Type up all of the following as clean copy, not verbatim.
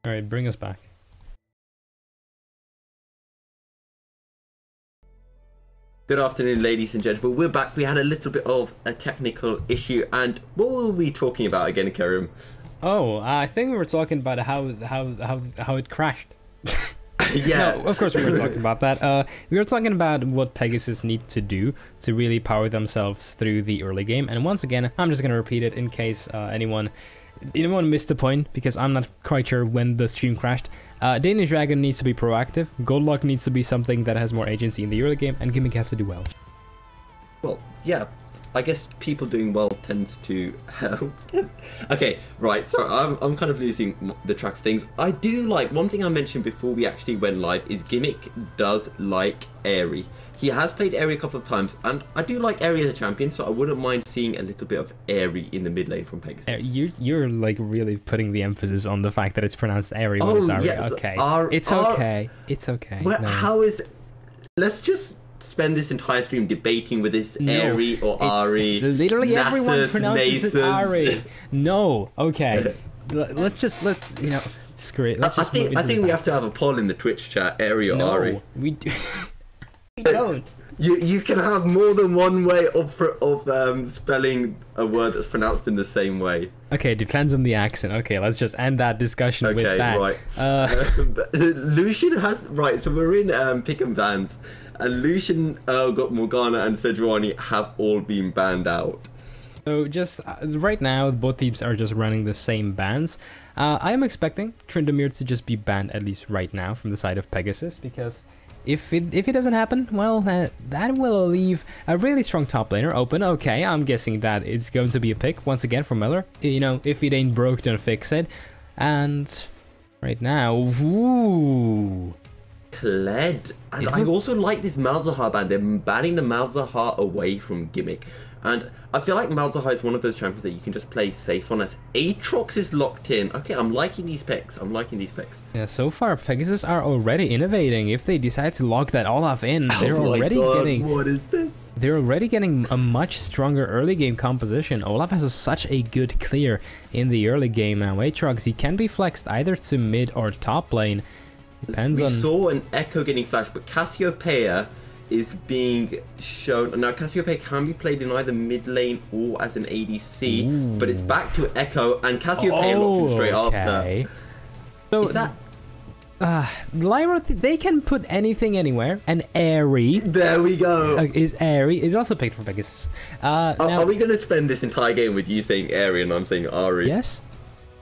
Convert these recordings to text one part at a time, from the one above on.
All right, bring us back. Good afternoon, ladies and gentlemen. We're back. We had a little bit of a technical issue, and what were we talking about again, Karim? Oh, I think we were talking about how it crashed. Yeah. No, of course we were talking about that. We were talking about what Pegasus need to do to really power themselves through the early game. And once again, I'm just gonna repeat it in case anyone missed the point, because I'm not quite sure when the stream crashed. Danish Dragon needs to be proactive. Goldlock needs to be something that has more agency in the early game, and Gimmick has to do well. Well, yeah. I guess people doing well tends to help. Okay, right, so I'm kind of losing the track of things. I do like, one thing I mentioned before we actually went live is Gimmick does like Airy. He has played Airy a couple of times, and I do like Airy as a champion, so I wouldn't mind seeing a little bit of Airy in the mid lane from Pegasus. You're like really putting the emphasis on the fact that it's pronounced Airy when Oh, it's Ari. yes, Okay, it's R okay. It's okay. Well, No. how is... Let's just spend this entire stream debating with this Airy or Ari. Literally everyone Nasus, pronounces it Nasus. Ari. No, okay. Let's screw it. Let's I just move think into the we back. have to have a poll in the Twitch chat, Airy or Ari. No, we do. We don't. You can have more than one way of spelling a word that's pronounced in the same way. Okay, it depends on the accent. Okay, let's just end that discussion with that. Okay, right. Lucian has... Right, so we're in pick and bans, and Lucian, got Morgana and Sejuani have all been banned out. So just right now, both teams are just running the same bans. I am expecting Tryndamere to just be banned, at least right now, from the side of Pegasus, because if it doesn't happen, well, that will leave a really strong top laner open. Okay, I'm guessing that it's going to be a pick once again from Miller. You know, if it ain't broke, don't fix it. And right now, ooh. Kled. And I also like this Malzahar ban. They're banning the Malzahar away from Gimmick. And I feel like Malzahar is one of those champions that you can just play safe on, as Aatrox is locked in. Okay, I'm liking these picks. Yeah, so far Pegasus are already innovating. If they decide to lock that Olaf in, they're already getting... What is this? They're already getting a much stronger early game composition. Olaf has such a good clear in the early game now. Aatrox, he can be flexed either to mid or top lane. Depends on... We saw an Echo getting flashed, but Cassiopeia is being shown. Now Cassiopeia can be played in either mid lane or as an ADC. Ooh. But it's back to Echo, and Cassiopeia locked in straight after. So is that... Lyra, they can put anything anywhere, and Airy. There we go. Is Airy is also picked for Pegasus. Now, are we going to spend this entire game with you saying Airy and I'm saying Ari? Yes.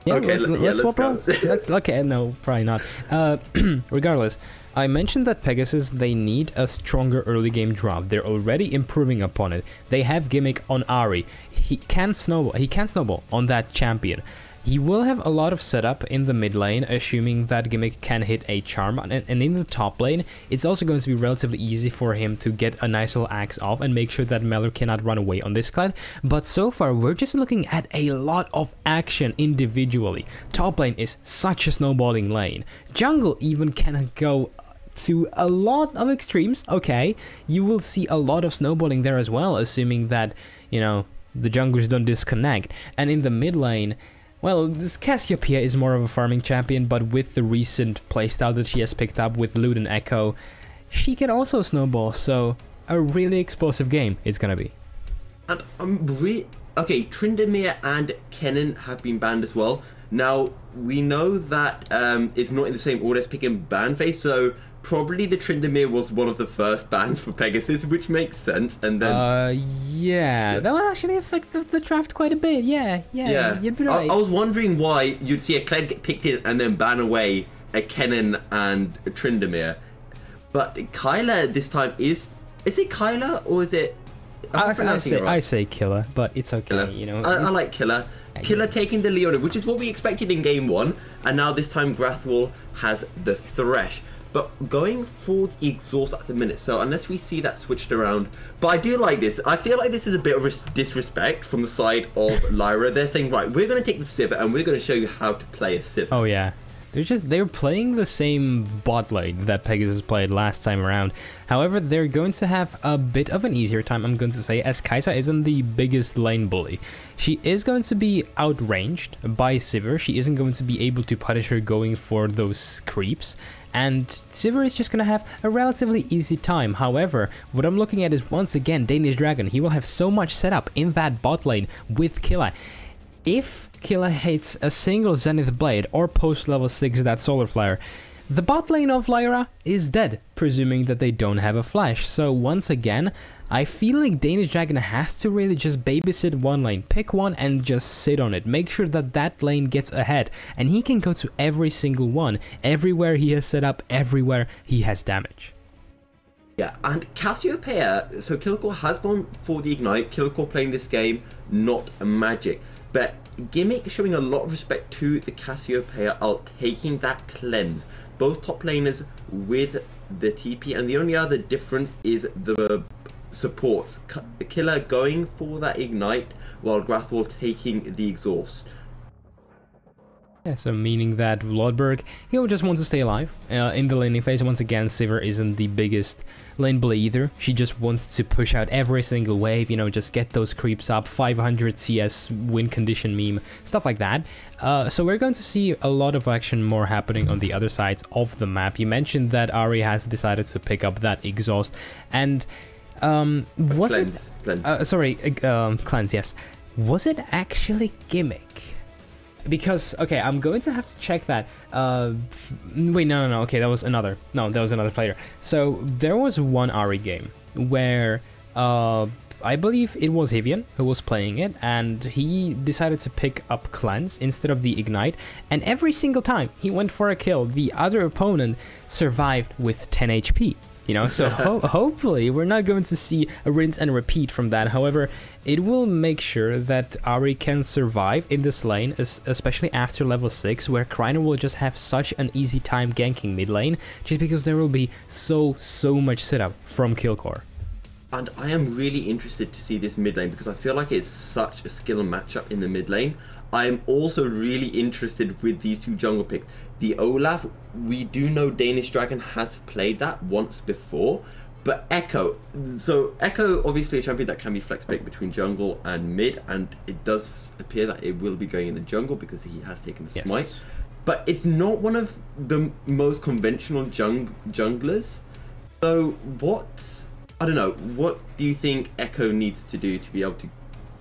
Yeah, okay, let's swap go. Okay, no, probably not. Regardless, I mentioned that Pegasus, they need a stronger early game drop. They're already improving upon it. They have Gimmick on Ari. He can snowball on that champion. He will have a lot of setup in the mid lane, assuming that Gimmick can hit a charm, and in the top lane, it's also going to be relatively easy for him to get a nice little axe off and make sure that Melor cannot run away on this clan. But so far, we're just looking at a lot of action individually. Top lane is such a snowballing lane. Jungle even can go to a lot of extremes. Okay, you will see a lot of snowballing there as well, assuming that, you know, the junglers don't disconnect. And in the mid lane, well, this Cassiopeia is more of a farming champion, but with the recent playstyle that she has picked up with Lute and Echo, she can also snowball, so a really explosive game it's gonna be. And okay, Tryndamere and Kennen have been banned as well. Now, we know that it's not in the same order as pick and ban phase, so probably the Tryndamere was one of the first bans for Pegasus, which makes sense. And then yeah, that will actually affect the draft quite a bit. Yeah, you'd be right. I was wondering why you'd see a Kled get picked in and then ban away a Kennen and a Tryndamere. But Kyla this time is it Kyla or is it... I say Killer, but it's okay. Killer. You know, I like Killer. Killer taking the Leona, which is what we expected in game 1, and now this time Grathwall has the Thresh. But going for the exhaust at the minute, so unless we see that switched around. But I do like this. I feel like this is a bit of disrespect from the side of Lyra. They're saying, right, we're going to take the Civ and we're going to show you how to play a Civ. Oh, yeah. They're playing the same bot lane that Pegasus played last time around. However, they're going to have a bit of an easier time, I'm going to say, as Kai'Sa isn't the biggest lane bully. She is going to be outranged by Sivir. She isn't going to be able to punish her going for those creeps. And Sivir is just going to have a relatively easy time. However, what I'm looking at is, once again, Danish Dragon. He will have so much setup in that bot lane with Killa. If Killa hits a single Zenith Blade or post level 6 that Solar Flare, the bot lane of Lyra is dead, presuming that they don't have a flash. So once again, I feel like Danish Dragon has to really just babysit one lane, pick one and just sit on it, make sure that that lane gets ahead, and he can go to every single one, everywhere he has set up, everywhere he has damage. Yeah, and Cassiopeia, so Kilcore has gone for the Ignite, Kilcore playing this game, not magic. But Gimmick showing a lot of respect to the Cassiopeia ult, taking that cleanse. Both top laners with the TP, and the only other difference is the supports. The Killer going for that Ignite, while Grathwall taking the exhaust. Yeah, so meaning that Vlodberg, he'll just want to stay alive in the laning phase. Once again, Sivir isn't the biggest lane bully either. She just wants to push out every single wave, you know, just get those creeps up, 500 CS win condition meme, stuff like that. So we're going to see a lot of action more happening on the other sides of the map. You mentioned that Ahri has decided to pick up that exhaust, and was Cleanse. Cleanse, yes. Was it actually Gimmick? Because, okay, I'm going to have to check that. Wait, no, okay, that was another player. So, there was one Ahri game where, I believe it was Hivian who was playing it, and he decided to pick up Cleanse instead of the Ignite, and every single time he went for a kill, the other opponent survived with 10 HP. You know, so hopefully we're not going to see a rinse and repeat from that. However, it will make sure that Ahri can survive in this lane, especially after level 6, where Kreiner will just have such an easy time ganking mid lane, just because there will be so much setup from Kilcore. And I am really interested to see this mid lane, because I feel like it's such a skill matchup in the mid lane. I am also really interested with these two jungle picks. The Olaf, we do know Danish Dragon has played that once before, but Echo, so Echo obviously a champion that can be flex picked between jungle and mid, and it does appear that it will be going in the jungle because he has taken the smite. But it's not one of the most conventional junglers. So I don't know, what do you think Echo needs to do to be able to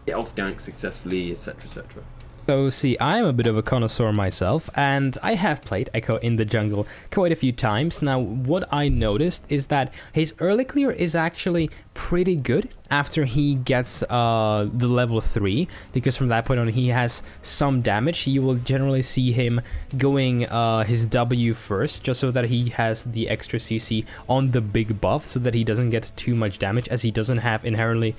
get off gank successfully, etc, etc? So see, I'm a bit of a connoisseur myself, and I have played Echo in the jungle quite a few times. Now, what I noticed is that his early clear is actually pretty good after he gets the level 3, because from that point on he has some damage. You will generally see him going his W first, just so that he has the extra CC on the big buff, so that he doesn't get too much damage, as he doesn't have inherently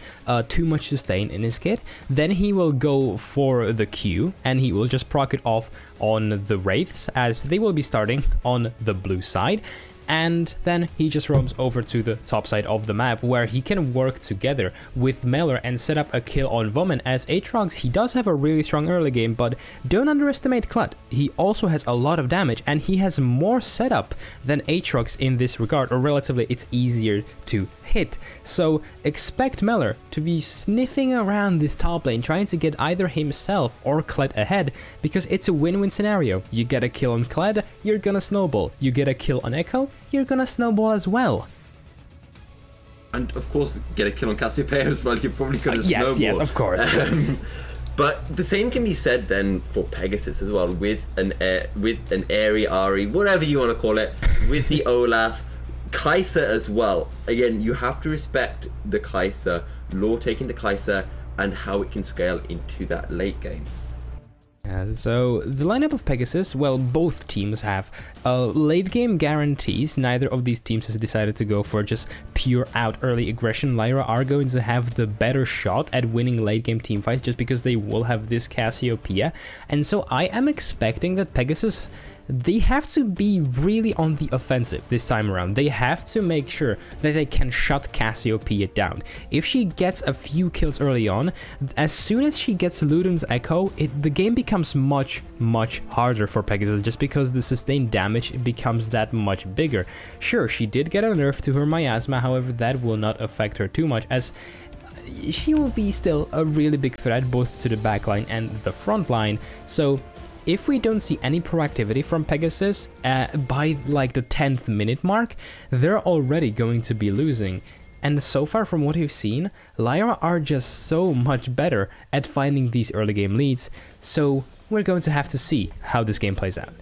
too much sustain in his kit. Then he will go for the Q, and he will just proc it off on the Wraiths, as they will be starting on the blue side. And then he just roams over to the top side of the map, where he can work together with Meller and set up a kill on Voman. As Aatrox, he does have a really strong early game, but don't underestimate Clut. He also has a lot of damage, and he has more setup than Aatrox in this regard, or relatively it's easier to hit. So expect Meller to be sniffing around this top lane, trying to get either himself or Kled ahead, because it's a win-win scenario. You get a kill on Kled, you're gonna snowball. You get a kill on Echo, you're gonna snowball as well. And of course, get a kill on Cassiopeia as well, you're probably gonna snowball. Yes, of course. But the same can be said then for Pegasus as well, with an airy Ahri, whatever you want to call it, with the Olaf, Kai'Sa as well. Again, you have to respect the Kai'Sa, lore taking the Kai'Sa, and how it can scale into that late game. So the lineup of Pegasus, well, both teams have late game guarantees. Neither of these teams has decided to go for just pure out early aggression. Lyra are going to have the better shot at winning late game teamfights, just because they will have this Cassiopeia. And so I am expecting that Pegasus they have to be really on the offensive this time around. They have to make sure that they can shut Cassiopeia down. If she gets a few kills early on, as soon as she gets Ludon's Echo, the game becomes much harder for Pegasus, just because the sustained damage becomes that much bigger. Sure, she did get a nerf to her miasma, however that will not affect her too much, as she will be still a really big threat both to the backline and the front line. So if we don't see any proactivity from Pegasus by like the 10th minute mark, they're already going to be losing. And so far from what we've seen, Lyra are just so much better at finding these early game leads, so we're going to have to see how this game plays out.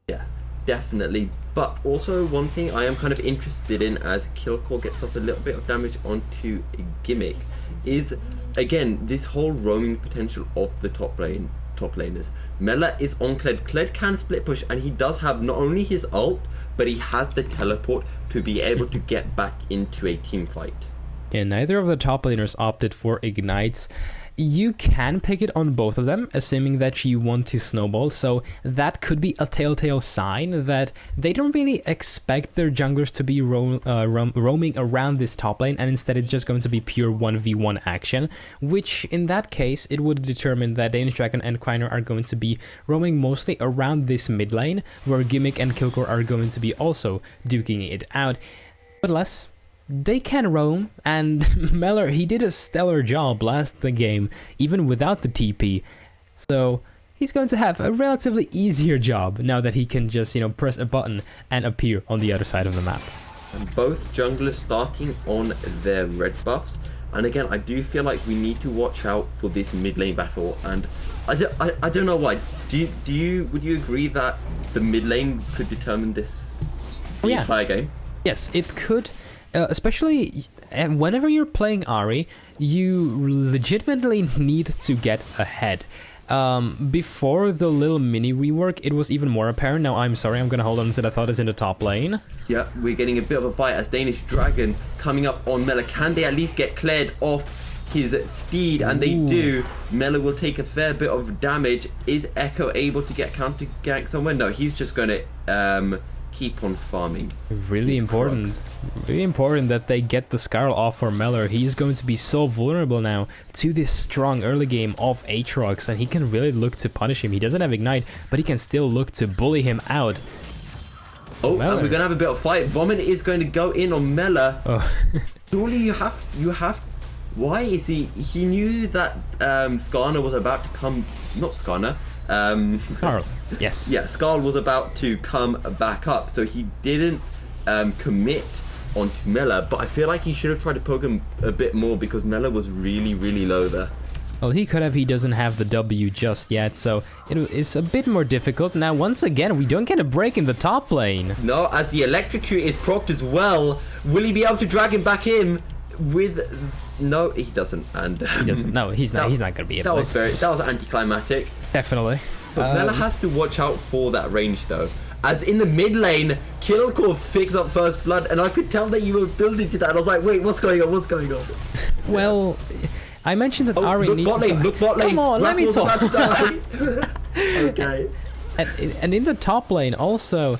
Yeah, definitely. But also one thing I am kind of interested in as Killcore gets off a little bit of damage onto a Gimmick is, again, this whole roaming potential of the top laners. Mela is on Kled. Kled can split push, and he does have not only his ult, but he has the teleport to be able to get back into a team fight. Yeah, neither of the top laners opted for ignites. You can pick it on both of them, assuming that you want to snowball, so that could be a telltale sign that they don't really expect their junglers to be roaming around this top lane, and instead it's just going to be pure 1v1 action, which in that case it would determine that Danish Dragon and Quiner are going to be roaming mostly around this mid lane, where Gimmick and Killcore are going to be also duking it out. But less, they can roam, and Meller, he did a stellar job last the game, even without the TP. So he's going to have a relatively easier job now that he can just, you know, press a button and appear on the other side of the map. And both junglers starting on their red buffs. And again, I do feel like we need to watch out for this mid lane battle. And I don't know why. Would you agree that the mid lane could determine this entire game? Yes, it could. Especially whenever you're playing Ahri, you legitimately need to get ahead. Before the little mini rework, it was even more apparent. Now, I'm sorry, I'm gonna hold on to the thought is in the top lane. Yeah, we're getting a bit of a fight as Danish Dragon coming up on Mela. Can they at least get cleared off his steed? And they do. Mela will take a fair bit of damage. Is Echo able to get counter gank somewhere? No, he's just gonna keep on farming. Really important that they get the Scarl off for Meller. He's going to be so vulnerable now to this strong early game of Aatrox, and he can really look to punish him. He doesn't have Ignite, but he can still look to bully him out. Oh, Meller. And we're gonna have a bit of fight. Vomit is going to go in on Meller. Oh. Surely you have why is he knew that Skarner was about to come, not Skarner, Skarl. Yes. Yeah, Skarl was about to come back up, so he didn't commit onto Mela, but I feel like he should have tried to poke him a bit more because Mela was really low there. Well, he could have. He doesn't have the W just yet, so it's a bit more difficult. Now, once again, we don't get a break in the top lane. No, as the Electrocute is procced as well. Will he be able to drag him back in with... No, he doesn't. And he doesn't. No, he's not going to be able to. That was anticlimactic. Definitely. But Mela has to watch out for that range, though. As in the mid lane, Killcore picks up first blood, and I could tell that you were building to that. I was like, wait, what's going on? What's going on? Well, I mentioned that Ahri needs bot lane, look bot lane. Come on, let me talk. About to die. Okay. And in the top lane also,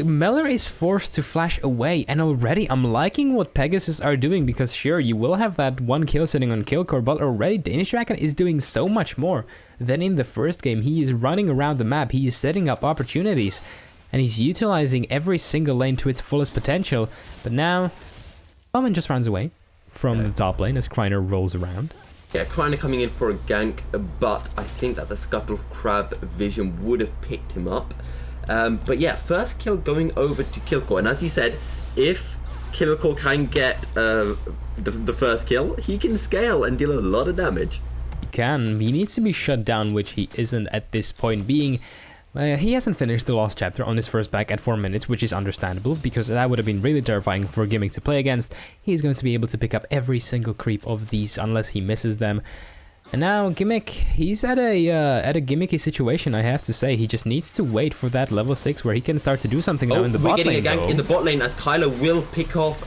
Meller is forced to flash away, and already I'm liking what Pegasus are doing, because sure, you will have that one kill sitting on Killcore, but already Danish Dragon is doing so much more than in the first game. He is running around the map, he is setting up opportunities, and he's utilizing every single lane to its fullest potential. But now, Bowman just runs away from the top lane as Kreiner rolls around. Yeah, Kreiner coming in for a gank, but I think that the Scuttle Crab vision would have picked him up. But yeah, first kill going over to Killcore, and as you said, if Killcore can get the first kill, he can scale and deal a lot of damage. He can. He needs to be shut down, which he isn't at this point, being he hasn't finished the Lost Chapter on his first back at 4 minutes, which is understandable, because that would have been really terrifying for Gimmick to play against. He's going to be able to pick up every single creep of these unless he misses them. And now Gimmick, he's at a gimmicky situation, I have to say. He just needs to wait for that level 6 where he can start to do something now in the bot lane. We're getting a gank in the bot lane as Kylo will pick off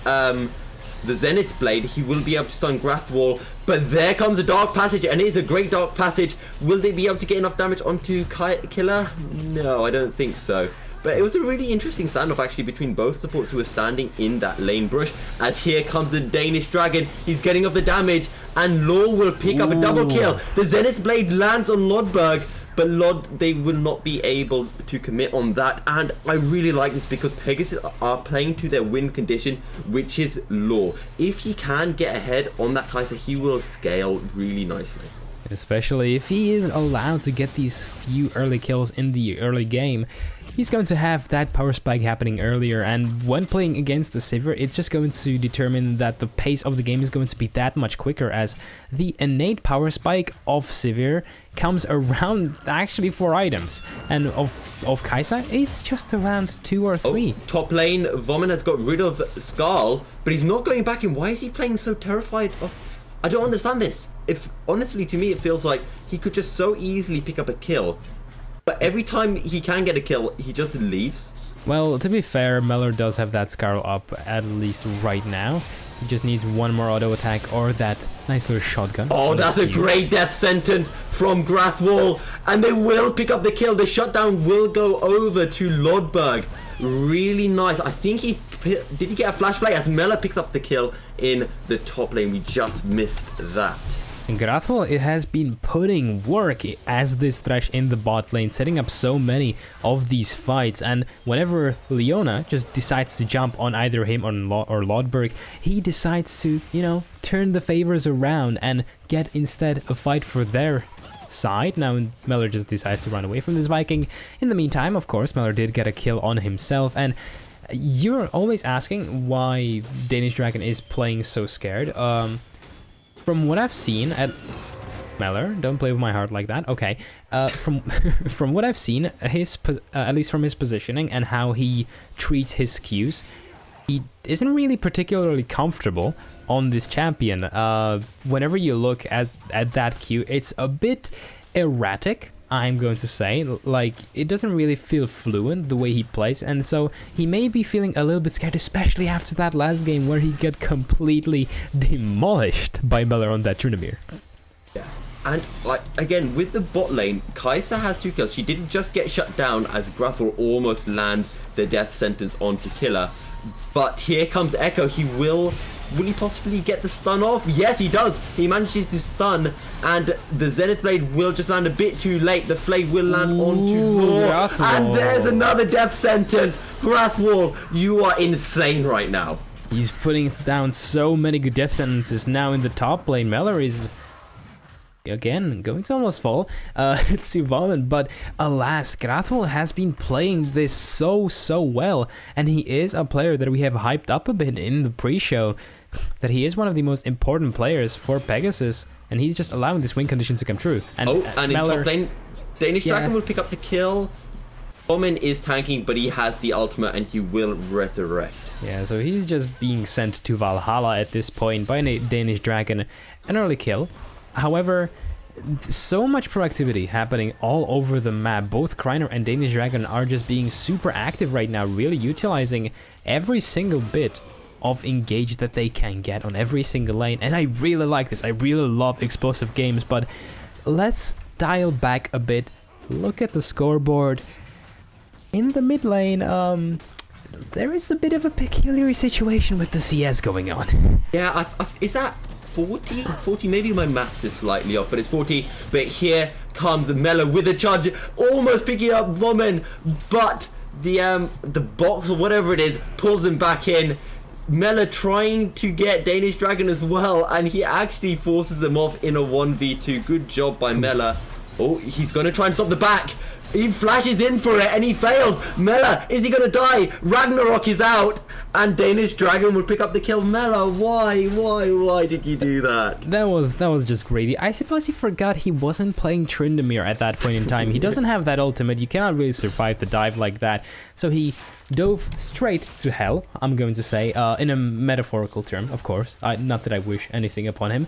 the Zenith Blade, he will be able to stun Grathwall. But there comes a Dark Passage, and it is a great Dark Passage. Will they be able to get enough damage onto Killer? No, I don't think so. But it was a really interesting standoff actually between both supports who were standing in that lane brush. As here comes the Danish Dragon. He's getting up the damage, and Law will pick up a double kill. The Zenith Blade lands on Lodberg, but they will not be able to commit on that. And I really like this because Pegasus are playing to their win condition, which is Law. If he can get ahead on that Kai'Sa, he will scale really nicely. Especially if he is allowed to get these few early kills in the early game. He's going to have that power spike happening earlier, and when playing against the Sivir, it's just going to determine that the pace of the game is going to be that much quicker, as the innate power spike of Sivir comes around actually 4 items, and of Kai'Sa, it's just around 2 or 3. Oh, top lane, Vomit has got rid of Skarl, but he's not going back in. Why is he playing so terrified of... I don't understand this. Honestly, to me, it feels like he could just so easily pick up a kill. But every time he can get a kill, he just leaves. Well, to be fair, Meller does have that Skarl up at least right now. He just needs one more auto attack or that nice little shotgun. Oh, that's a great death sentence from Grathwall. And they will pick up the kill. The shutdown will go over to Lodberg. Really nice. I think did he get a flash play as Meller picks up the kill in the top lane? We just missed that. And Grathwall, it has been putting work as this Thresh in the bot lane, setting up so many of these fights. And whenever Leona just decides to jump on either him or Lodberg, he decides to, you know, turn the favors around and get instead a fight for their side. Now Meller just decides to run away from this Viking. In the meantime, of course, Meller did get a kill on himself. And you're always asking why Danish Dragon is playing so scared. From what I've seen at Meller, don't play with my heart like that. Okay, from what I've seen, at least from his positioning and how he treats his Qs, he isn't really particularly comfortable on this champion. Whenever you look at that Q, it's a bit erratic, I'm going to say. Like, it doesn't really feel fluent the way he plays, and so he may be feeling a little bit scared, especially after that last game where he got completely demolished by Meller on that Tryndamere. Yeah, and like again with the bot lane, Kai'Sa has 2 kills. She didn't just get shut down as Grathwall almost lands the death sentence onto Killer, but here comes Echo. Will he possibly get the stun off? Yes, he does. He manages to stun, and the Zenith Blade will just land a bit too late. The Flame will land onto Law, and there's another death sentence. Grathwall, you are insane right now. He's putting down so many good death sentences now in the top lane. Meller is again going to almost fall to Vomit, but alas, Grathwall has been playing this so well, and he is a player that we have hyped up a bit in the pre-show, that he is one of the most important players for Pegasus, and he's just allowing this win condition to come true. And and Meller, in top lane, Danish Dragon will pick up the kill. Omen is tanking, but he has the ultimate and he will resurrect. Yeah, so he's just being sent to Valhalla at this point by a Danish Dragon. An early kill. However, so much proactivity happening all over the map. Both Kreiner and Danish Dragon are just being super active right now, really utilizing every single bit of engage that they can get on every single lane. And I really like this. I really love explosive games, but let's dial back a bit. Look at the scoreboard. In the mid lane, there is a bit of a peculiar situation with the CS going on. Yeah, is that 40? 40, maybe my maths is slightly off, but it's 40. But here comes Meller with a charge, almost picking up Vomit, but the box or whatever it is pulls him back in. Meller trying to get Danish Dragon as well, and he actually forces them off in a 1v2. Good job by Meller. Oh, he's going to try and stop the back. He flashes in for it and he fails. Meller, is he going to die? Ragnarok is out and Danish Dragon will pick up the kill. Meller, why did you do that? That was just greedy. I suppose he forgot he wasn't playing Tryndamere at that point in time. He doesn't have that ultimate. You cannot really survive the dive like that. So he dove straight to hell, I'm going to say, in a metaphorical term, of course. Not that I wish anything upon him.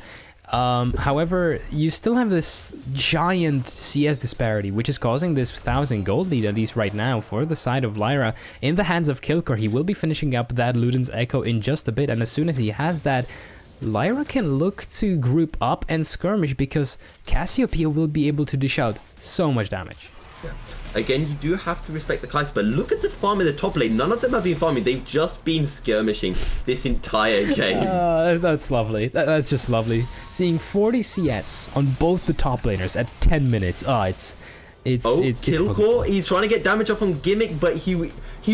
However, you still have this giant CS disparity, which is causing this 1,000 gold lead, at least right now, for the side of Lyra. In the hands of Kilgore, he will be finishing up that Luden's Echo in just a bit, and as soon as he has that, Lyra can look to group up and skirmish, because Cassiopeia will be able to dish out so much damage. Yeah. Again, you do have to respect the Kai'Sa, but look at the farm in the top lane. None of them have been farming. They've just been skirmishing this entire game. That's lovely. That's just lovely. Seeing 40 CS on both the top laners at 10 minutes. Kilgore, he's trying to get damage off on Gimmick, but he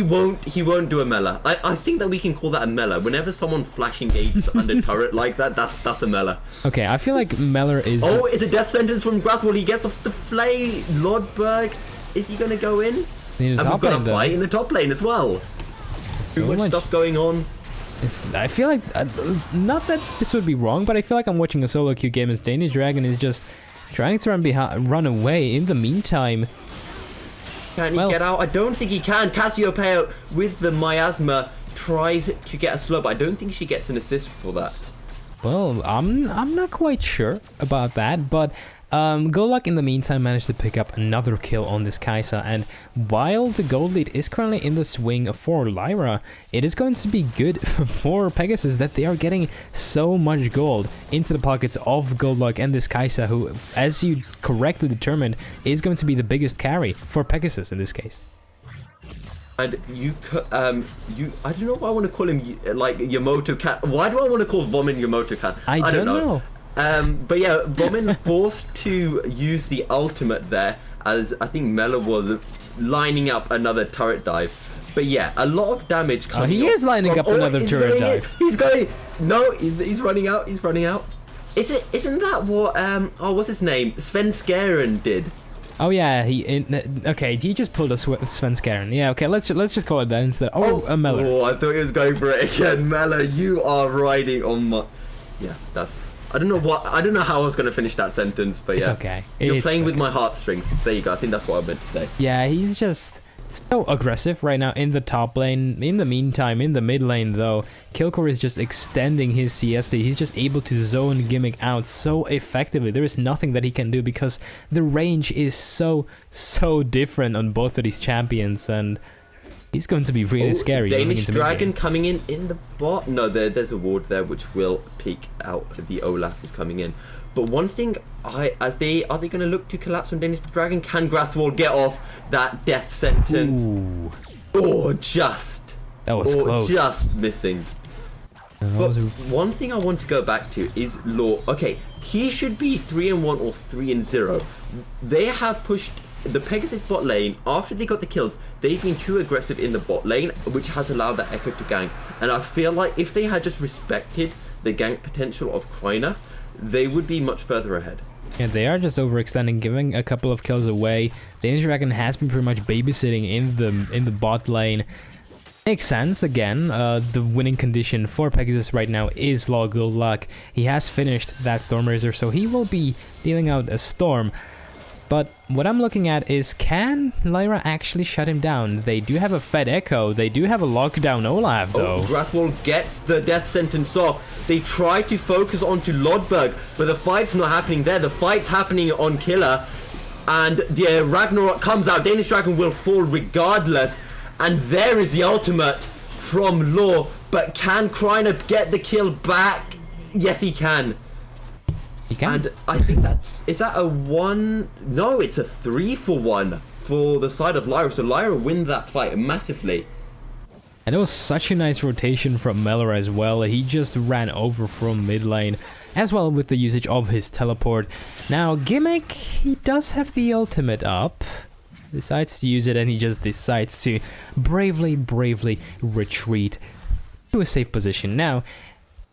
won't do a Mela. I think that we can call that a Mela. Whenever someone flash engages under turret like that, that's a Mela. Okay, I feel like Mela is... Oh, it's a death sentence from Grathwall. He gets off the flay. Lodberg, is he going to go in? And we've got a fight in the top lane as well. Too much stuff going on. I feel like, not that this would be wrong, but I feel like I'm watching a solo queue game as Danish Dragon is just trying to run away. In the meantime... Can he get out? I don't think he can. Cassiopeia with the miasma tries to get a slow, but I don't think she gets an assist for that. Well, I'm not quite sure about that, but Golak in the meantime managed to pick up another kill on this Kai'Sa, and while the gold lead is currently in the swing for Lyra, it is going to be good for Pegasus that they are getting so much gold into the pockets of Golak and this Kai'Sa, who, as you correctly determined, is going to be the biggest carry for Pegasus in this case. And I don't know why I want to call him like Yamoto Cat. Why do I want to call Vomit Yamoto Cat? I don't know. But yeah, Vomit forced to use the ultimate there, as I think Mela was lining up another turret dive. But yeah, a lot of damage coming. He is lining up another turret dive. He's going. No, he's running out. He's running out. Isn't that what what's his name? Sven Skaren did? Oh yeah, okay, he just pulled a Sven Skaren. Yeah, okay, let's just call it that instead. A Mela. Oh, I thought he was going for it again. Mela, you are riding on my... Yeah, that's... I don't know how I was going to finish that sentence, but yeah. It's okay. You're playing with my heartstrings. There you go. I think that's what I meant to say. Yeah, he's just so aggressive right now in the top lane. In the meantime, in the mid lane though, Kilgore is just extending his CS lead. He's just able to zone Gimmick out so effectively. There is nothing that he can do because the range is so different on both of these champions, and he's going to be really scary. Danish Dragon coming in the bot. No, there's a ward there which will peek out the Olaf who's coming in. But one thing, are they going to look to collapse on Danish Dragon? Can Grathwall get off that death sentence? Ooh. Or just... That was close. Just missing. But one thing I want to go back to is Law. Okay, he should be 3-1 or 3-0. They have pushed the Pegasus bot lane. After they got the kills, they've been too aggressive in the bot lane, which has allowed that Echo to gank. And I feel like if they had just respected the gank potential of Krina, they would be much further ahead. Yeah, they are just overextending, giving a couple of kills away. The Danish Dragon has been pretty much babysitting in the bot lane. Makes sense. Again, the winning condition for Pegasus right now is good luck. He has finished that Stormraiser, so he will be dealing out a Storm. But what I'm looking at is, can Lyra actually shut him down? They do have a Fed Echo. They do have a lockdown Olaf, though. Oh, Grathwall gets the death sentence off. They try to focus onto Lodberg, but the fight's not happening there. The fight's happening on Killer. And the Ragnarok comes out. Danish Dragon will fall regardless. And there is the ultimate from Law. But can Krina get the kill back? Yes, he can. And I think is that a 1? No, it's a 3-for-1 for the side of Lyra. So Lyra win that fight massively. And it was such a nice rotation from Mela as well. He just ran over from mid lane, as well with the usage of his teleport. Now Gimmick, he does have the ultimate up. Decides to use it, and he just decides to bravely retreat to a safe position. Now,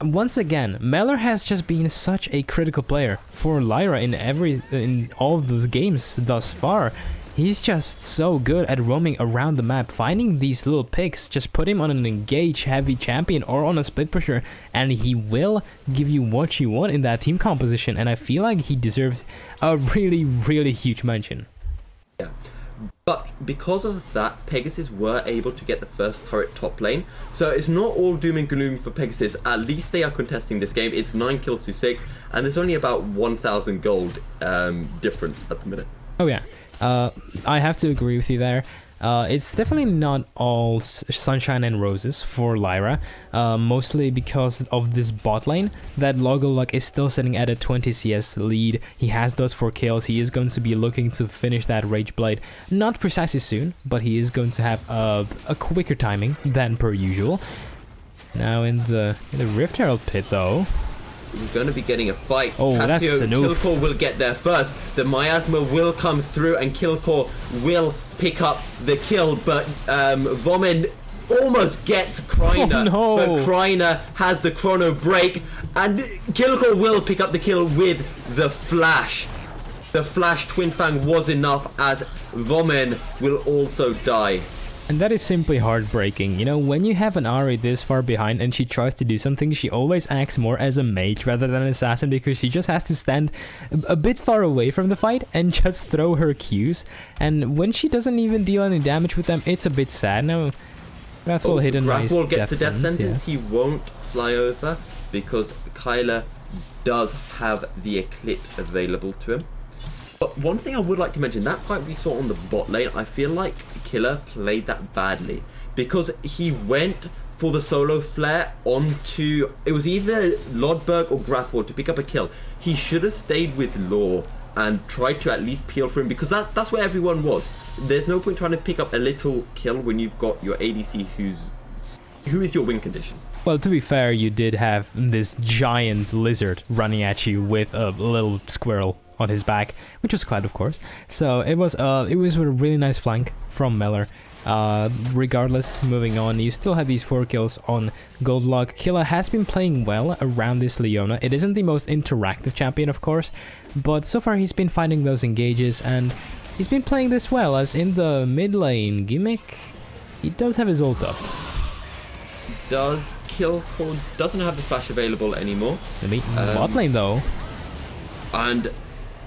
once again, Mela has just been such a critical player for Lyra in all of those games thus far. He's just so good at roaming around the map, finding these little picks. Just put him on an engage heavy champion or on a split pusher, and he will give you what you want in that team composition. And I feel like he deserves a really huge mention. Yeah. But because of that, Pegasus were able to get the first turret top lane. So it's not all doom and gloom for Pegasus. At least they are contesting this game. It's 9 kills to 6, and there's only about 1,000 gold difference at the minute. Oh yeah, I have to agree with you there. It's definitely not all sunshine and roses for Lyra, mostly because of this bot lane. That Logolog is still sitting at a 20 CS lead. He has those 4 kills. He is going to be looking to finish that Rage Blade, not precisely soon, but he is going to have a quicker timing than per usual. Now in the Rift Herald pit though, we're going to be getting a fight. Oh, that's an oof. Killcore will get there first. The Miasma will come through and Killcore will pick up the kill, but Vomit almost gets Kreiner. Oh, no. But Kreiner has the chrono break, and Killcore will pick up the kill with the Flash. The Flash Twin Fang was enough, as Vomit will also die. And that is simply heartbreaking. You know, when you have an Ahri this far behind and she tries to do something, she always acts more as a mage rather than an assassin, because she just has to stand a bit far away from the fight and just throw her Qs. And when she doesn't even deal any damage with them, it's a bit sad. Now, Wrath will hit a nice Wrath gets a death sentence. Yeah. He won't fly over because Kyler does have the Eclipse available to him. But one thing I would like to mention, that fight we saw on the bot lane, I feel like Killer played that badly, because he went for the solo flare onto, it was either Lodberg or Grathwall to pick up a kill. He should have stayed with Law and tried to at least peel for him, because that's where everyone was. There's no point trying to pick up a little kill when you've got your ADC who is your win condition. Well, to be fair, you did have this giant lizard running at you with a little squirrel on his back, which was Cloud, of course. So it was a really nice flank from Meller. Regardless, moving on, you still have these 4 kills on Goldlog. Killa has been playing well around this Leona. It isn't the most interactive champion, of course, but so far he's been finding those engages, and he's been playing this well, as in the mid lane gimmick, he does have his ult up. Does Killcore doesn't have the flash available anymore. The bot lane though. And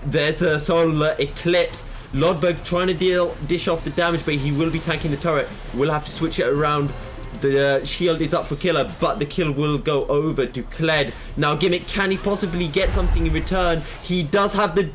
there's a solar eclipse. Lodberg trying to dish off the damage, but he will be tanking the turret. We'll have to switch it around. The shield is up for Killer, but the kill will go over to Kled. Now Gimmick, can he possibly get something in return? He does have the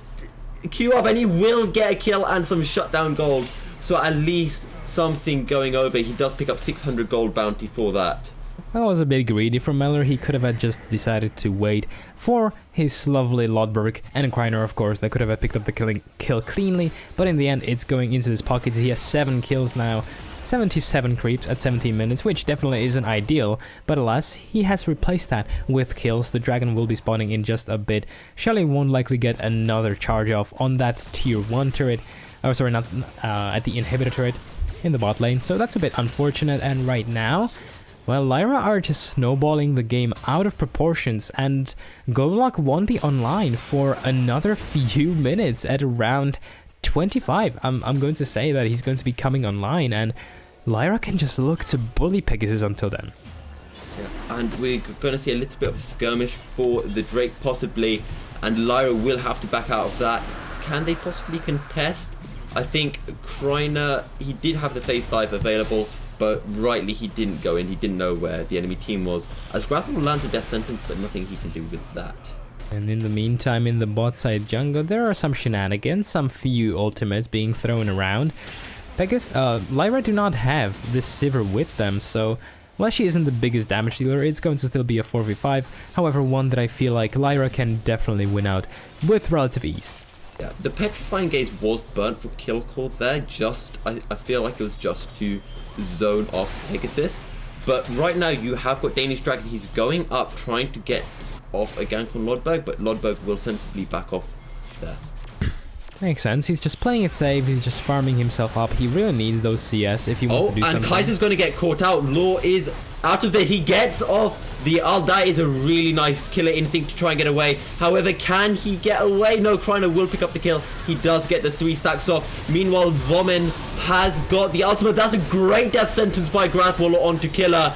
Q up, and he will get a kill and some shutdown gold. So at least something going over. He does pick up 600 gold bounty for that. That was a bit greedy from Meller. He could have just decided to wait for his lovely Lodberg and Kreiner, of course. They could have picked up the kill cleanly, but in the end it's going into his pockets. He has 7 kills now, 77 creeps at 17 minutes, which definitely isn't ideal, but alas, he has replaced that with kills. The dragon will be spawning in just a bit. Shelly won't likely get another charge off on that tier 1 turret. Oh, sorry, not at the inhibitor turret in the bot lane, so that's a bit unfortunate. And right now, well, Lyra are just snowballing the game out of proportions, and Goldlock won't be online for another few minutes at around 25. I'm going to say that he's going to be coming online, and Lyra can just look to bully Pegasus until then. Yeah, and we're going to see a little bit of a skirmish for the Drake possibly, and Lyra will have to back out of that. Can they possibly contest? I think Kreiner, he did have the phase dive available, but rightly he didn't go in. He didn't know where the enemy team was, as Grathwall lands a death sentence, but nothing he can do with that. And in the meantime, in the bot side jungle, there are some shenanigans, some few ultimates being thrown around. Lyra do not have this Sivir with them, so while she isn't the biggest damage dealer, it's going to still be a 4v5, however one that I feel like Lyra can definitely win out with relative ease. Yeah, the Petrifying Gaze was burnt for Killcore there, I feel like it was just to zone off Pegasus. But right now you have got Danish Dragon, he's going up trying to get off a gank on Lodberg, but Lodberg will sensibly back off there. Makes sense, he's just playing it safe, he's just farming himself up. He really needs those CS if he wants to do something. And Kaiser's going to get caught out. Law is out of this, he gets off the ult. That is a really nice killer instinct to try and get away. However, can he get away? No, Kreiner will pick up the kill. He does get the 3 stacks off. Meanwhile, Vomin has got the ultimate. That's a great death sentence by Grathwall onto Killer.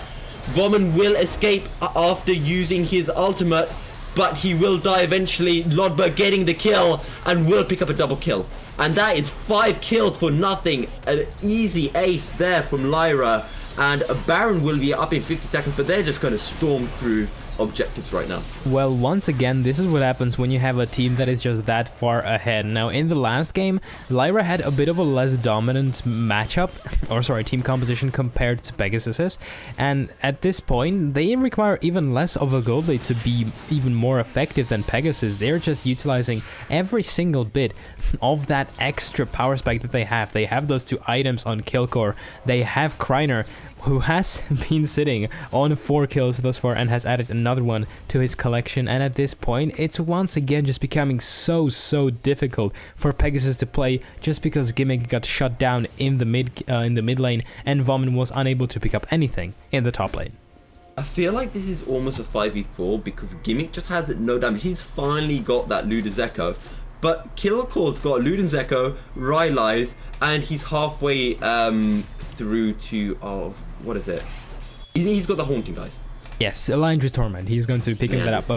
Vomin will escape after using his ultimate. but he will die eventually. Lodberg getting the kill and will pick up a double kill. And that is 5 kills for nothing. An easy ace there from Lyra. And a Baron will be up in 50 seconds, but they're just going to storm through objectives right now. Well, once again, this is what happens when you have a team that is just that far ahead. Now, in the last game, Lyra had a bit of a less dominant matchup, or sorry, team composition compared to Pegasus's, and at this point, they require even less of a gold blade to be even more effective than Pegasus. They're just utilizing every single bit of that extra power spike that they have. They have those 2 items on Killcore. They have Kreiner, who has been sitting on 4 kills thus far and has added another one to his collection, and at this point it's once again just becoming so difficult for Pegasus to play, just because Gimmick got shut down in the mid lane and Vomit was unable to pick up anything in the top lane. I feel like this is almost a 5v4 because Gimmick just has no damage. He's finally got that Luden's Echo, but Killcore's got Luden's Echo, Rylai's, and he's halfway through to, oh, what is it? He's got the Haunting, guys. Yes, Alliance with Torment. He's going to be picking that up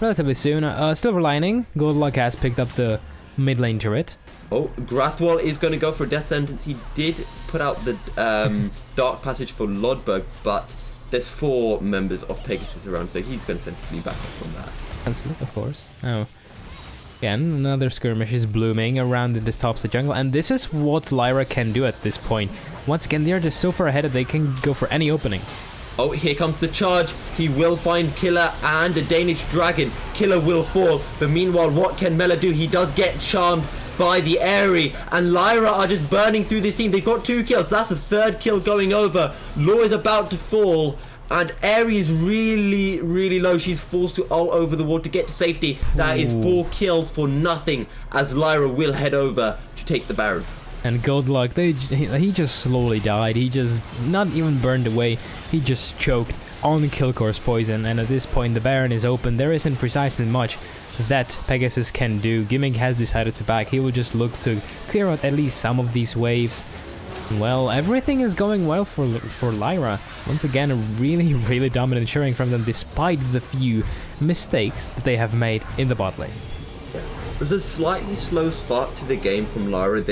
relatively soon. Silver Lining, Goldluck has picked up the mid lane turret. Oh, Grathwall is going to go for a death sentence. He did put out the Dark Passage for Lodberg, but there's 4 members of Pegasus around, so he's going to sensibly back up from that. Sensibly, of course. Oh. Again, another skirmish is blooming around in this top side jungle, and this is what Lyra can do at this point. Once again, they're just so far ahead that they can go for any opening. Oh, here comes the charge. He will find Killer and a Danish Dragon. Killer will fall, but meanwhile, what can Mela do? He does get charmed by the Aerie, and Lyra are just burning through this team. They've got 2 kills. That's the 3rd kill going over. Law is about to fall, and Aerie is really low. She's forced to ult over the wall to get to safety. That is 4 kills for nothing, as Lyra will head over to take the Baron. And Goldluck, he just slowly died. He just not even burned away. He just choked on Killcore's poison, and at this point the Baron is open. There isn't precisely much that Pegasus can do. Gimmick has decided to back. He will just look to clear out at least some of these waves. Well, everything is going well for Lyra. Once again, a really dominant showing from them, despite the few mistakes that they have made in the bot lane. It was a slightly slow start to the game from Lyra.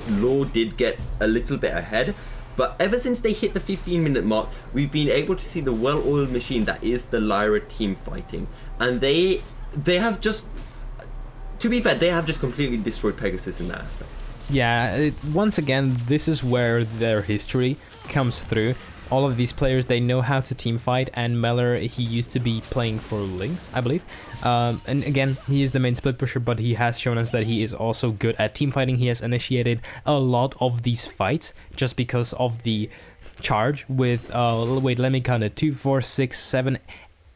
Law did get a little bit ahead, but ever since they hit the 15-minute mark, we've been able to see the well-oiled machine that is the Lyra team fighting, and they have just, to be fair, they have just completely destroyed Pegasus in that aspect. Yeah, once again, this is where their history comes through. All of these players, they know how to team fight, and Meller, he used to be playing for Lynx, I believe. And again, he is the main split pusher, but he has shown us that he is also good at team fighting. He has initiated a lot of these fights just because of the charge with, wait, let me count it, 2, 4, 6, 7,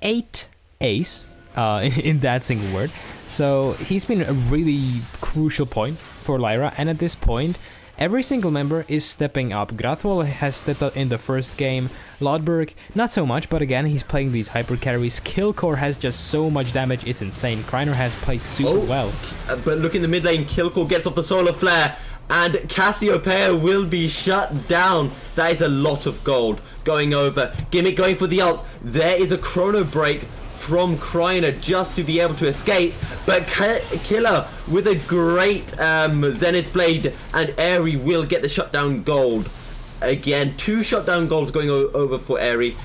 8 ace in that single word. So he's been a really crucial point for Lyra, and at this point, every single member is stepping up. Grathwall has stepped up in the first game. Lodberg, not so much, but again, he's playing these hyper carries. Killcore has just so much damage, it's insane. Kreiner has played super well. But look in the mid lane, Killcore gets off the Solar Flare, and Cassiopeia will be shut down. That is a lot of gold going over. Gimmick going for the ult. There is a chrono break from Kreiner just to be able to escape, but Killer with a great Zenith Blade and Aerie will get the shutdown gold. Again, 2 shutdown golds going over for Aerie.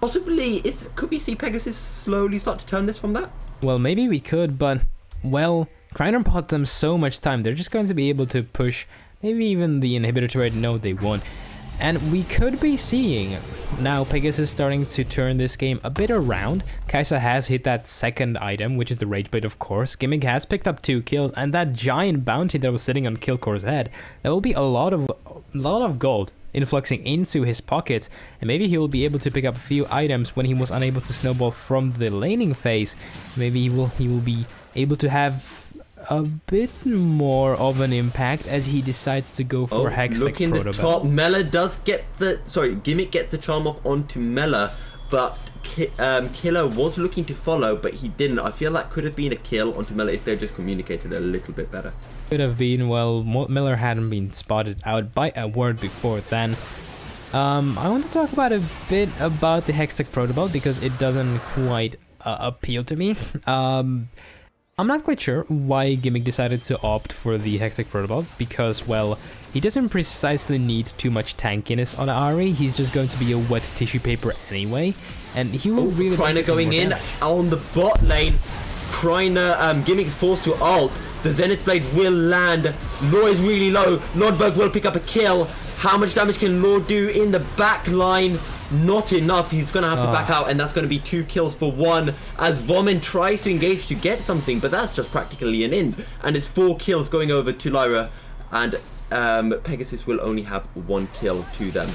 Possibly, could we see Pegasus slowly start to turn this from that? Well, maybe we could, but, well, Kreiner bought them so much time. They're just going to be able to push maybe even the inhibitor turret. No, they won't. And we could be seeing now Pegasus starting to turn this game a bit around. Kaisa has hit that second item, which is the Rage Blade, of course. Gimmick has picked up 2 kills, and that giant bounty that was sitting on Killcore's head, that will be a lot of gold influxing into his pockets, and maybe he will be able to pick up a few items when he was unable to snowball from the laning phase. Maybe he will be able to have a bit more of an impact as he decides to go for Hextech look in the top. Mela does get the Gimmick gets the charm off onto Mela, but Killer was looking to follow, but he didn't. I feel that could have been a kill onto Mela if they just communicated a little bit better. Could have been. Well, Miller hadn't been spotted out by a word before then. I want to talk about a bit about the Hextech protocol because it doesn't quite appeal to me. I'm not quite sure why Gimmick decided to opt for the Hextech Protobot, because, well, he doesn't precisely need too much tankiness on Ari. He's just going to be a wet tissue paper anyway, and he will really... Kreiner going in on the bot lane. Kreiner, Gimmick is forced to ult. The Zenith Blade will land. Law is really low. Lordberg will pick up a kill. How much damage can Law do in the back line? Not enough. He's going to have to back out, and that's going to be 2 kills for 1 as Vomit tries to engage to get something, but that's just practically an end, and it's 4 kills going over to Lyra, and Pegasus will only have 1 kill to them.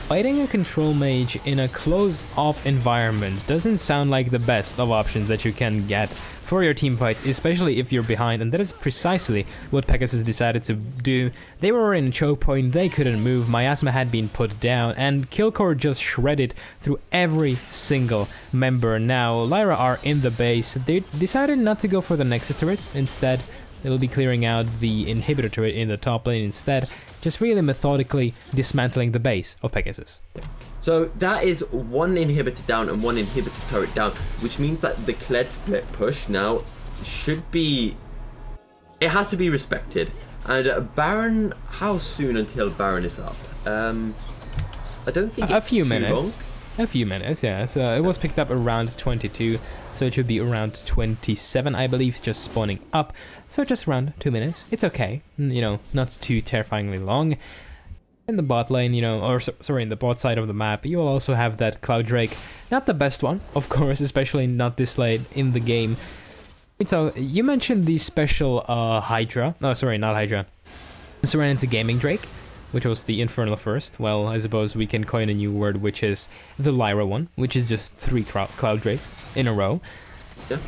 Fighting a control mage in a closed-off environment doesn't sound like the best of options that you can get for your team fights, especially if you're behind, and that is precisely what Pegasus decided to do. They were in a choke point, they couldn't move, Miasma had been put down, and Killcore just shredded through every single member. Now, Lyra are in the base. They decided not to go for the Nexus turrets. Instead, they'll be clearing out the inhibitor turret in the top lane instead, just really methodically dismantling the base of Pegasus. So that is 1 inhibitor down and 1 inhibitor turret down, which means that the Kled split push now should be... It has to be respected. And Baron, how soon until Baron is up? I don't think it's a few too minutes. long. A few minutes, yeah. So it was picked up around 22, so it should be around 27, I believe, just spawning up. So just around 2 minutes. It's okay, you know, not too terrifyingly long. In the bot lane, you know, or sorry, in the bot side of the map, you will also have that Cloud Drake. Not the best one, of course, especially not this late in the game. So, you mentioned the special Hydra. Oh, sorry, not Hydra. Serenity Gaming Drake, which was the Infernal first. Well, I suppose we can coin a new word, which is the Lyra one, which is just 3 Cloud Drakes in a row. Yeah.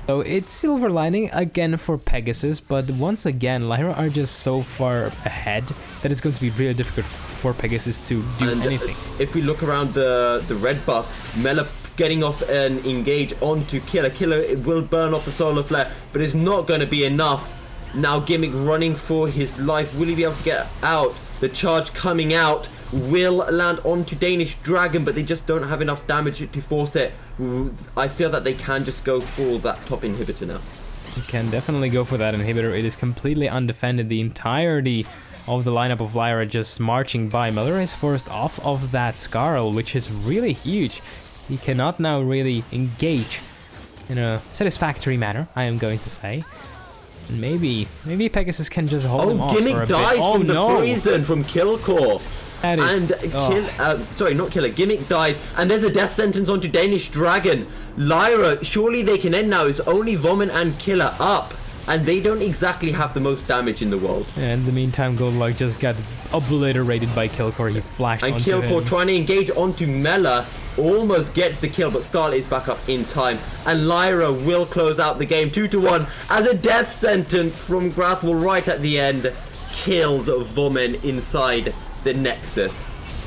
So it's silver lining again for Pegasus, but once again, Lyra are just so far ahead that it's going to be really difficult for Pegasus to do anything. If we look around the red buff, Mela getting off an engage onto Killer. Killer, it will burn off the Solar Flare, but it's not going to be enough. Now Gimmick running for his life. Will he be able to get out? The charge coming out will land onto Danish Dragon, but they just don't have enough damage to force it. I feel that they can just go for that top inhibitor now. You can definitely go for that inhibitor. It is completely undefended. The entirety of the lineup of Lyra just marching by. Miller is forced off of that Scarl, which is really huge. He cannot now really engage in a satisfactory manner, I am going to say. And maybe Pegasus can just hold him off for a bit. Gimmick dies from the poison from Killcore. That is, sorry, not Killer. Gimmick dies, and there's a death sentence onto Danish Dragon. Lyra, surely they can end now. It's only Vomit and Killer up, and they don't exactly have the most damage in the world. Yeah, in the meantime, Goldlock just got obliterated by Killcore. He flashed and onto Killcore him. Trying to engage onto Mela, almost gets the kill, but Scarlet is back up in time, and Lyra will close out the game 2-1 as a death sentence from Grathwell right at the end kills Vomit inside the Nexus.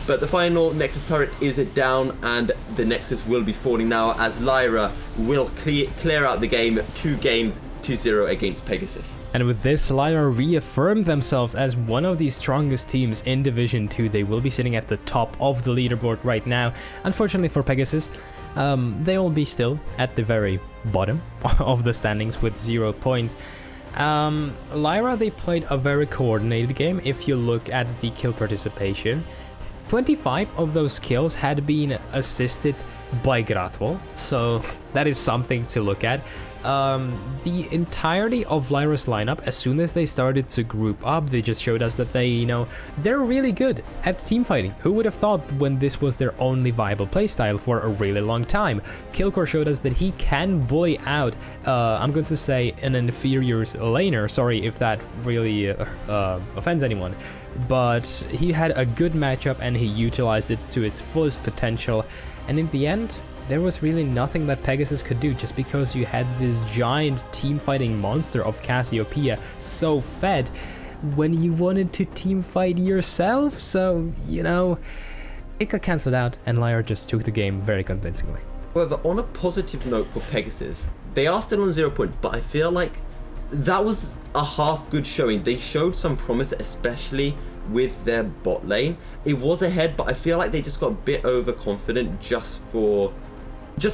But the final Nexus turret is down, and the Nexus will be falling now as Lyra will clear out the game 2 games 2-0 against Pegasus. And with this, Lyra reaffirmed themselves as one of the strongest teams in Division 2. They will be sitting at the top of the leaderboard right now. Unfortunately for Pegasus, they will be still at the very bottom of the standings with 0 points. Lyra, they played a very coordinated game. If you look at the kill participation, 25 of those kills had been assisted by Grathwell, so that is something to look at. The entirety of Lyra's lineup, as soon as they started to group up, they just showed us that they, you know, they're really good at team fighting. Who would have thought when this was their only viable playstyle for a really long time? Killcore showed us that he can bully out, I'm going to say, an inferior laner. Sorry if that really offends anyone. But he had a good matchup and he utilized it to its fullest potential. And in the end, there was really nothing that Pegasus could do, just because you had this giant team-fighting monster of Cassiopeia so fed when you wanted to team-fight yourself. So, you know, it got cancelled out and Lyra just took the game very convincingly. However, on a positive note for Pegasus, they are still on 0 points, but I feel like that was a half good showing. They showed some promise, especially with their bot lane. It was ahead, but I feel like they just got a bit overconfident just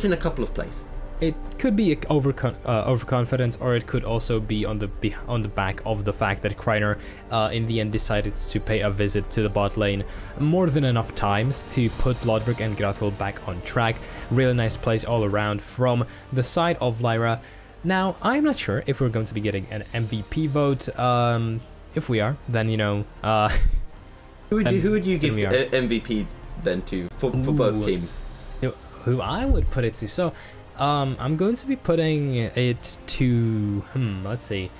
in a couple of plays. it could be overconfidence, or it could also be on the back of the fact that Kreiner in the end decided to pay a visit to the bot lane more than enough times to put Lodbrok and Grathwol back on track. Really nice plays all around from the side of Lyra. Now, I'm not sure if we're going to be getting an MVP vote. If we are, then, you know... who would you give MVP then to, for both teams? Who I would put it to? So, I'm going to be putting it to... let's see.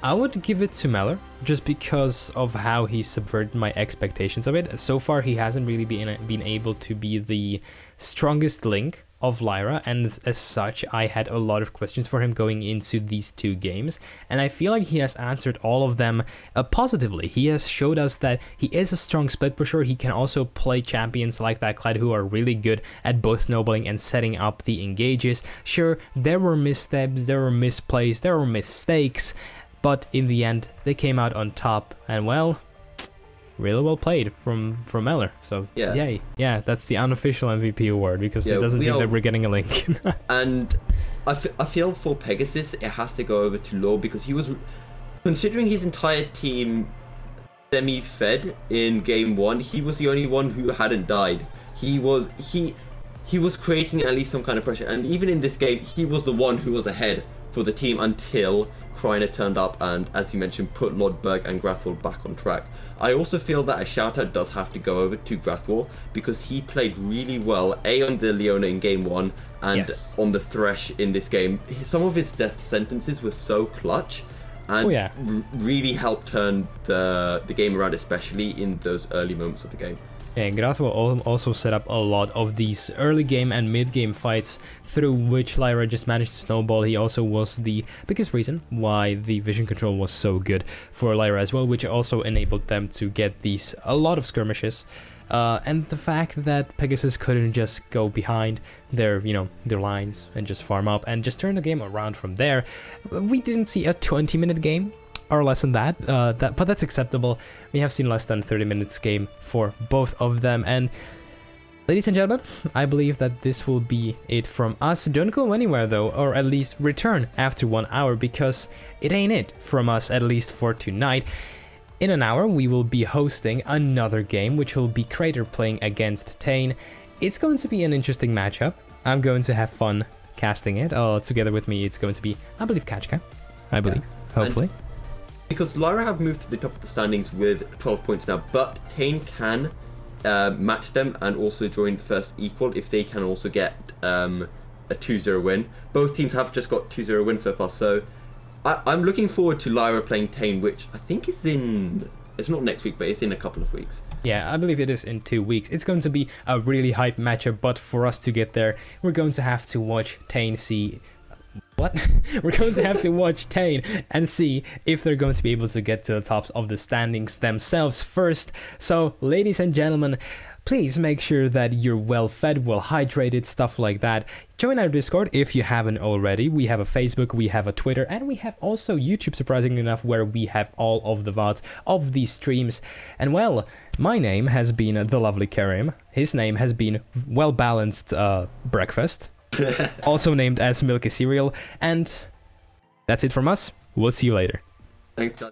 I would give it to Meller, just because of how he subverted my expectations of it. So far, he hasn't really been able to be the strongest link of Lyra, and as such, I had a lot of questions for him going into these two games, and I feel like he has answered all of them positively. He has showed us that he is a strong split pusher. He can also play champions like that Clyde who are really good at both snowballing and setting up the engages. Sure, there were missteps, there were misplays, there were mistakes, but in the end, they came out on top, and well, really well played from Eller. So yeah. Yay. Yeah, that's the unofficial MVP award, because it doesn't seem that we're getting a link. And I feel for Pegasus, it has to go over to Law, because he was, considering his entire team semi-fed in game 1, he was the only one who hadn't died. He was creating at least some kind of pressure, and even in this game, he was the one who was ahead for the team until Kreiner turned up and, as you mentioned, put Lodbrok and Grathwol back on track. I also feel that a shout out does have to go over to Grathwol, because he played really well, on the Leona in game 1 and on the Thresh in this game. Some of his death sentences were so clutch and really helped turn the game around, especially in those early moments of the game. Yeah, Grathwol also set up a lot of these early game and mid game fights through which Lyra just managed to snowball. He also was the biggest reason why the vision control was so good for Lyra as well, which also enabled them to get a lot of skirmishes. And the fact that Pegasus couldn't just go behind their lines and just farm up and just turn the game around from there. We didn't see a 20-minute game, or less than that, but that's acceptable. We have seen less than 30 minutes game for both of them. And ladies and gentlemen, I believe that this will be it from us. Don't go anywhere though, or at least return after 1 hour, because it ain't it from us, at least for tonight. In an hour, we will be hosting another game, which will be Crater playing against Tane. It's going to be an interesting matchup. I'm going to have fun casting it. Together with me, it's going to be, I believe, Kachka. I believe, hopefully. Because Lyra have moved to the top of the standings with 12 points now, but Tane can match them and also join first equal if they can also get a 2-0 win. Both teams have just got 2-0 wins so far, so I'm looking forward to Lyra playing Tane, which I think is it's not next week, but it's in a couple of weeks. Yeah, I believe it is in 2 weeks. It's going to be a really hype matchup, but for us to get there, we're going to have to watch Tane see... What? We're going to have to watch Tane and see if they're going to be able to get to the tops of the standings themselves first. So, ladies and gentlemen, please make sure that you're well fed, well hydrated, stuff like that. Join our Discord if you haven't already. We have a Facebook, we have a Twitter, and we have also YouTube, surprisingly enough, where we have all of the VODs of these streams. And well, my name has been the lovely Karim. His name has been Well Balanced Breakfast. Also named as Milky Cereal, and that's it from us. We'll see you later. Thanks, guys.